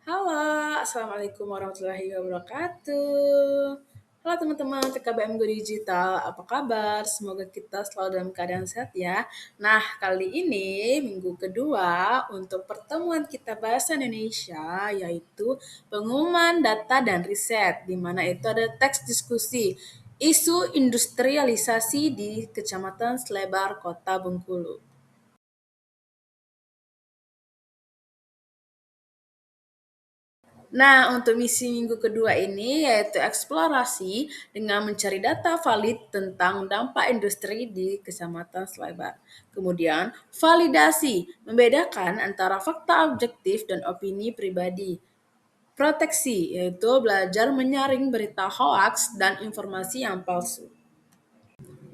Halo, Assalamualaikum warahmatullahi wabarakatuh. Halo teman-teman TKBM Go Digital, apa kabar? Semoga kita selalu dalam keadaan sehat ya. Nah, kali ini minggu kedua untuk pertemuan kita bahasa Indonesia, yaitu pengumuman data dan riset, di mana itu ada teks diskusi isu industrialisasi di Kecamatan Slebar, Kota Bengkulu. Nah, untuk misi minggu kedua ini yaitu eksplorasi dengan mencari data valid tentang dampak industri di Kecamatan Slebar. Kemudian, validasi membedakan antara fakta objektif dan opini pribadi. Proteksi yaitu belajar menyaring berita hoaks dan informasi yang palsu.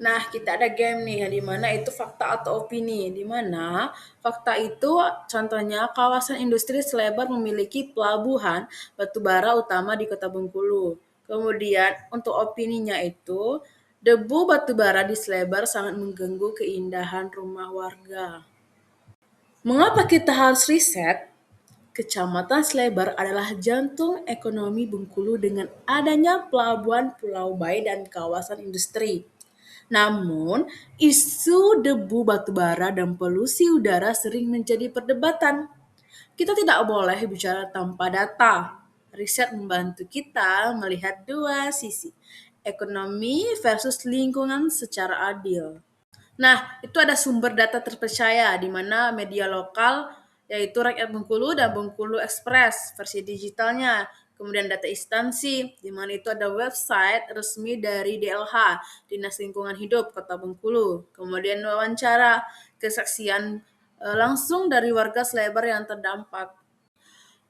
Nah, kita ada game nih, di mana itu fakta atau opini. Di mana fakta itu contohnya kawasan industri selebar memiliki pelabuhan batubara utama di Kota Bengkulu. Kemudian untuk opininya itu, debu batubara di Selebar sangat mengganggu keindahan rumah warga. Mengapa kita harus riset? Kecamatan Slebar adalah jantung ekonomi Bengkulu dengan adanya pelabuhan Pulau Bayi dan kawasan industri. Namun, isu debu batubara dan polusi udara sering menjadi perdebatan. Kita tidak boleh bicara tanpa data. Riset membantu kita melihat dua sisi, ekonomi versus lingkungan secara adil. Nah, itu ada sumber data terpercaya di mana media lokal yaitu Rakyat Bengkulu dan Bengkulu Express versi digitalnya. Kemudian data instansi, di mana itu ada website resmi dari DLH, Dinas Lingkungan Hidup Kota Bengkulu. Kemudian wawancara, kesaksian langsung dari warga selebar yang terdampak.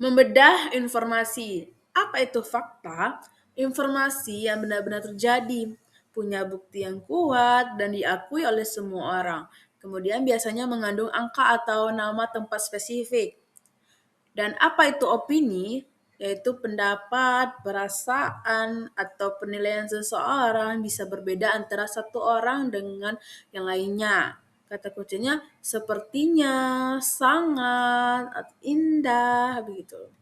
Membedah informasi. Apa itu fakta? Informasi yang benar-benar terjadi, punya bukti yang kuat dan diakui oleh semua orang. Kemudian biasanya mengandung angka atau nama tempat spesifik. Dan apa itu opini? Yaitu pendapat, perasaan, atau penilaian seseorang bisa berbeda antara satu orang dengan yang lainnya. Kata kuncinya sepertinya, sangat, indah, begitu.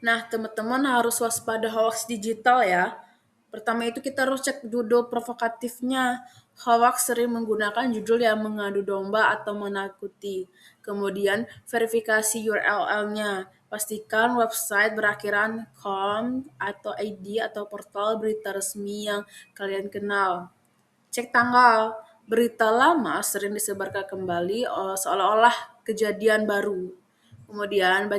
Nah, teman-teman harus waspada hoax digital ya. Pertama itu kita harus cek judul provokatifnya. Hoax sering menggunakan judul yang mengadu domba atau menakuti. Kemudian verifikasi URL-nya. Pastikan website berakhiran com atau ID atau portal berita resmi yang kalian kenal. Cek tanggal. Berita lama sering disebarkan kembali seolah-olah kejadian baru. Kemudian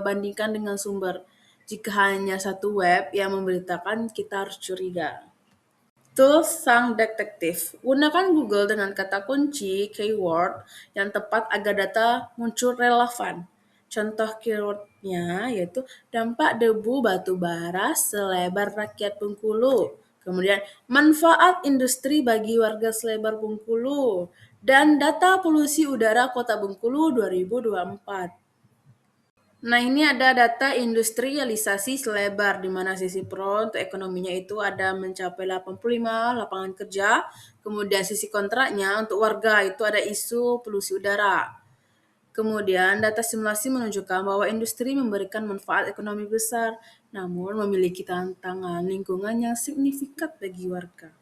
bandingkan dengan sumber. Jika hanya satu web yang memberitakan, kita harus curiga. Tools sang detektif. Gunakan Google dengan kata kunci keyword yang tepat agar data muncul relevan. Contoh keywordnya yaitu dampak debu batu bara selebar rakyat Bengkulu. Kemudian manfaat industri bagi warga selebar Bengkulu. Dan data polusi udara Kota Bengkulu 2024. Nah, ini ada data industrialisasi selebar, di mana sisi pro untuk ekonominya itu ada mencapai 85 lapangan kerja, kemudian sisi kontraknya untuk warga itu ada isu polusi udara. Kemudian data simulasi menunjukkan bahwa industri memberikan manfaat ekonomi besar, namun memiliki tantangan lingkungan yang signifikan bagi warga.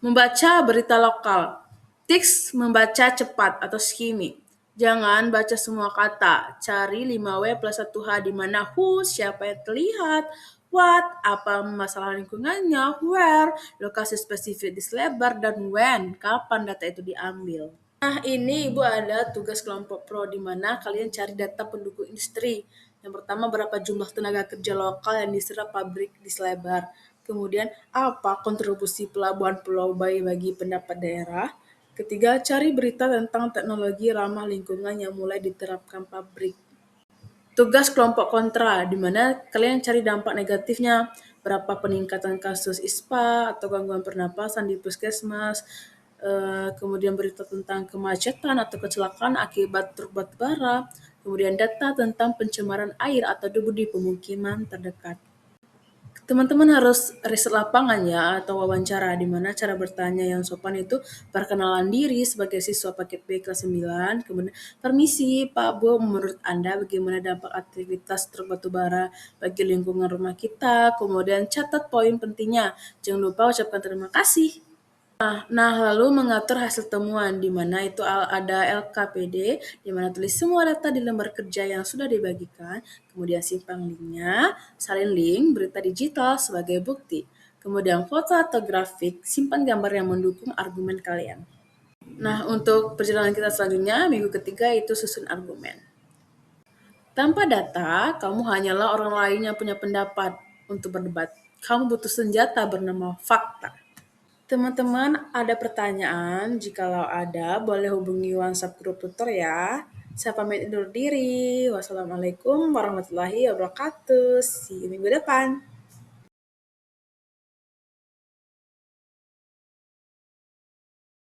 Membaca berita lokal. Tips membaca cepat atau skimming. Jangan baca semua kata. Cari 5W plus 1H di mana who, siapa yang terlihat, what, apa masalah lingkungannya, where, lokasi spesifik di selebar, dan when, kapan data itu diambil. Nah, ini Ibu ada tugas kelompok pro di mana kalian cari data pendukung industri. Yang pertama, berapa jumlah tenaga kerja lokal yang diserap pabrik di Selebar. Kemudian, apa kontribusi pelabuhan Pulau Bayi bagi pendapat daerah. Ketiga, cari berita tentang teknologi ramah lingkungan yang mulai diterapkan pabrik. Tugas kelompok kontra, di mana kalian cari dampak negatifnya, berapa peningkatan kasus ISPA atau gangguan pernapasan di puskesmas, kemudian berita tentang kemacetan atau kecelakaan akibat truk batubara, kemudian data tentang pencemaran air atau debu di pemukiman terdekat. Teman-teman harus riset lapangan ya atau wawancara di mana cara bertanya yang sopan itu perkenalan diri sebagai siswa paket B kelas 9, kemudian permisi Pak Bu, menurut Anda bagaimana dampak aktivitas truk batu bara bagi lingkungan rumah kita, kemudian catat poin pentingnya, jangan lupa ucapkan terima kasih. Nah, lalu mengatur hasil temuan, di mana itu ada LKPD, di mana tulis semua data di lembar kerja yang sudah dibagikan, kemudian simpan linknya, salin link berita digital sebagai bukti, kemudian foto atau grafik, simpan gambar yang mendukung argumen kalian. Nah, untuk perjalanan kita selanjutnya, minggu ketiga itu susun argumen. Tanpa data, kamu hanyalah orang lain yang punya pendapat untuk berdebat. Kamu butuh senjata bernama fakta. Teman-teman, ada pertanyaan? Jikalau ada, boleh hubungi WhatsApp grup tutor ya. Saya pamit undur diri. Wassalamualaikum warahmatullahi wabarakatuh. See you minggu depan.